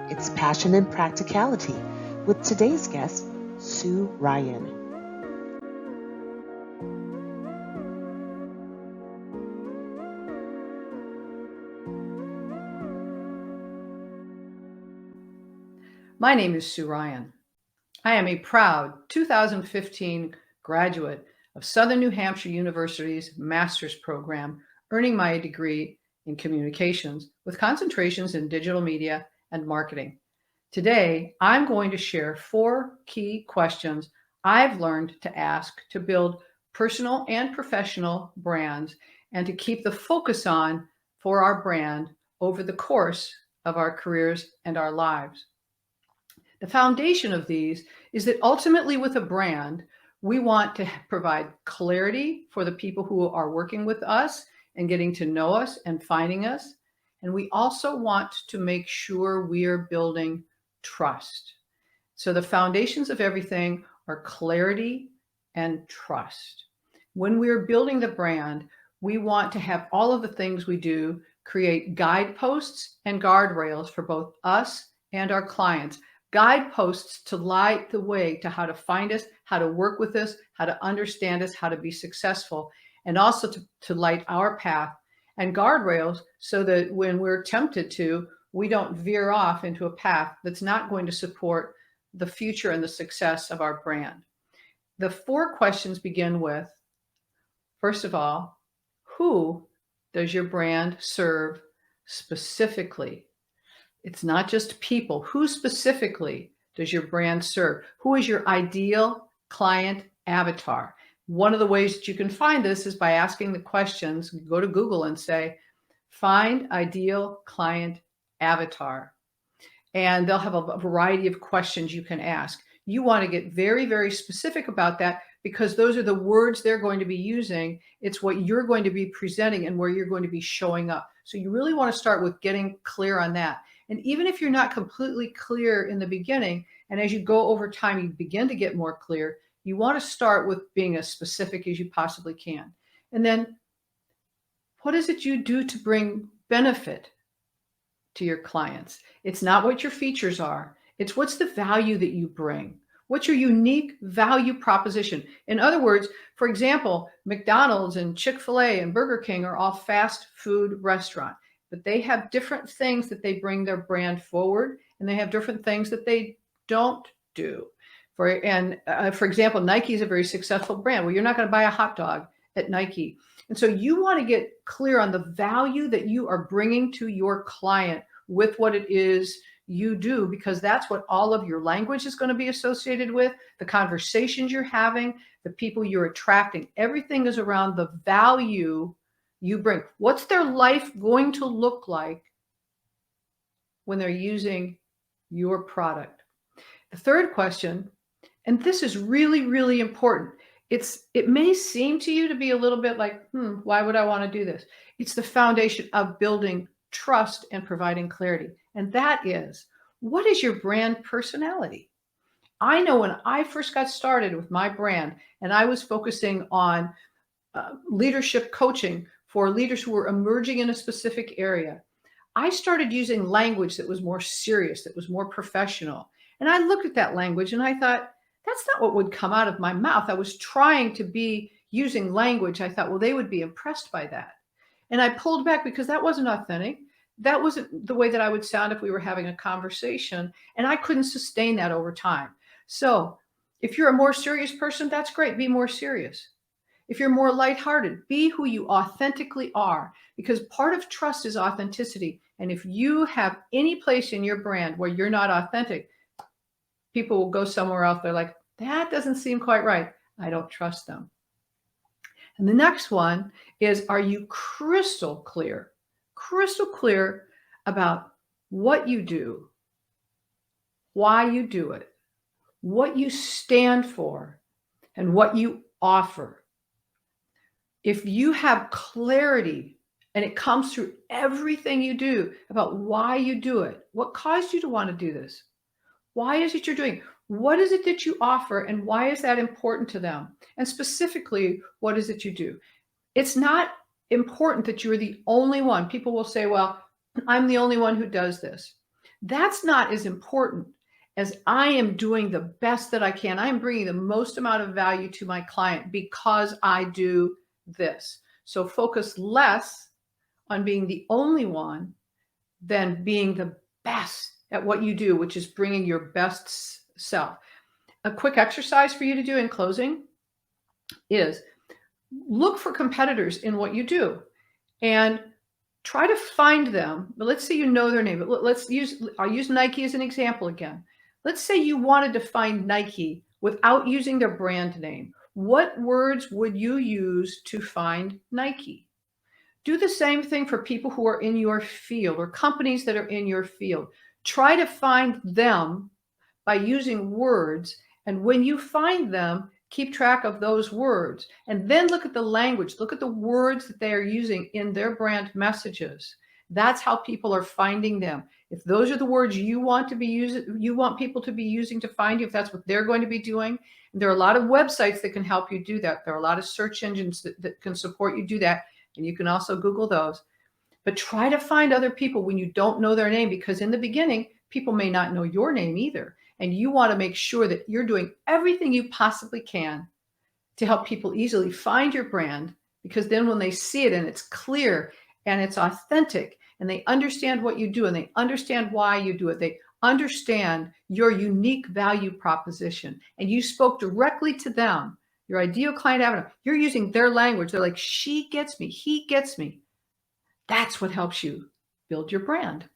It's Passion and Practicality with today's guest, Sue Ryan. My name is Sue Ryan. I am a proud 2015 graduate of Southern New Hampshire University's master's program, earning my degree in communications with concentrations in digital media and marketing. Today, I'm going to share 4 key questions I've learned to ask to build personal and professional brands and to keep the focus on for our brand over the course of our careers and our lives. The foundation of these is that ultimately with a brand, we want to provide clarity for the people who are working with us and getting to know us and finding us. And we also want to make sure we are building trust. So the foundations of everything are clarity and trust. When we're building the brand, we want to have all of the things we do create guideposts and guardrails for both us and our clients. Guideposts to light the way to how to find us, how to work with us, how to understand us, how to be successful, and also to light our path, and guardrails so that when we're tempted to, we don't veer off into a path that's not going to support the future and the success of our brand. The 4 questions begin with, first of all, who does your brand serve specifically? It's not just people. Who specifically does your brand serve? Who is your ideal client avatar? One of the ways that you can find this is by asking the questions. Go to Google and say, find ideal client avatar. And they'll have a variety of questions you can ask. You want to get very, very specific about that because those are the words they're going to be using. It's what you're going to be presenting and where you're going to be showing up. So you really want to start with getting clear on that. And even if you're not completely clear in the beginning, and as you go over time, you begin to get more clear, you want to start with being as specific as you possibly can. And then what is it you do to bring benefit to your clients? It's not what your features are. It's what's the value that you bring. What's your unique value proposition? In other words, for example, McDonald's and Chick-fil-A and Burger King are all fast food restaurants, but they have different things that they bring their brand forward, and they have different things that they don't do. For example, Nike is a very successful brand. Well, you're not going to buy a hot dog at Nike. And so you want to get clear on the value that you are bringing to your client with what it is you do, because that's what all of your language is going to be associated with, the conversations you're having, the people you're attracting. Everything is around the value you bring. What's their life going to look like when they're using your product? The third question, and this is really, really important. It may seem to you to be a little bit like, why would I want to do this? It's the foundation of building trust and providing clarity. And that is, what is your brand personality? I know when I first got started with my brand and I was focusing on leadership coaching for leaders who were emerging in a specific area, I started using language that was more serious, that was more professional. And I looked at that language and I thought, that's not what would come out of my mouth. I was trying to be using language. I thought, well, they would be impressed by that. And I pulled back because that wasn't authentic. That wasn't the way that I would sound if we were having a conversation. And I couldn't sustain that over time. So if you're a more serious person, that's great. Be more serious. If you're more lighthearted, be who you authentically are, because part of trust is authenticity. And if you have any place in your brand where you're not authentic, people will go somewhere else. They're like, that doesn't seem quite right. I don't trust them. And the next one is, are you crystal clear about what you do, why you do it, what you stand for, and what you offer? If you have clarity and it comes through everything you do about why you do it, what caused you to want to do this? Why is it you're doing? What is it that you offer and why is that important to them? And specifically, what is it you do? It's not important that you're the only one. People will say, well, I'm the only one who does this. That's not as important as I am doing the best that I can. I am bringing the most amount of value to my client because I do this. So focus less on being the only one than being the best at what you do, which is bringing your best self. A quick exercise for you to do in closing is look for competitors in what you do and try to find them. But let's say you know their name, but I'll use Nike as an example again. Let's say you wanted to find Nike without using their brand name. What words would you use to find Nike? Do the same thing for people who are in your field or companies that are in your field. Try to find them by using words. And when you find them, keep track of those words. And then look at the language. Look at the words that they are using in their brand messages. That's how people are finding them. If those are the words you want to be using, you want people to be using to find you, if that's what they're going to be doing, there are a lot of websites that can help you do that. There are a lot of search engines that can support you do that. And you can also Google those. But try to find other people when you don't know their name, because in the beginning, people may not know your name either. And you want to make sure that you're doing everything you possibly can to help people easily find your brand, because then when they see it and it's clear and it's authentic and they understand what you do and they understand why you do it, they understand your unique value proposition, and you spoke directly to them, your ideal client avatar, you're using their language. They're like, she gets me, he gets me. That's what helps you build your brand.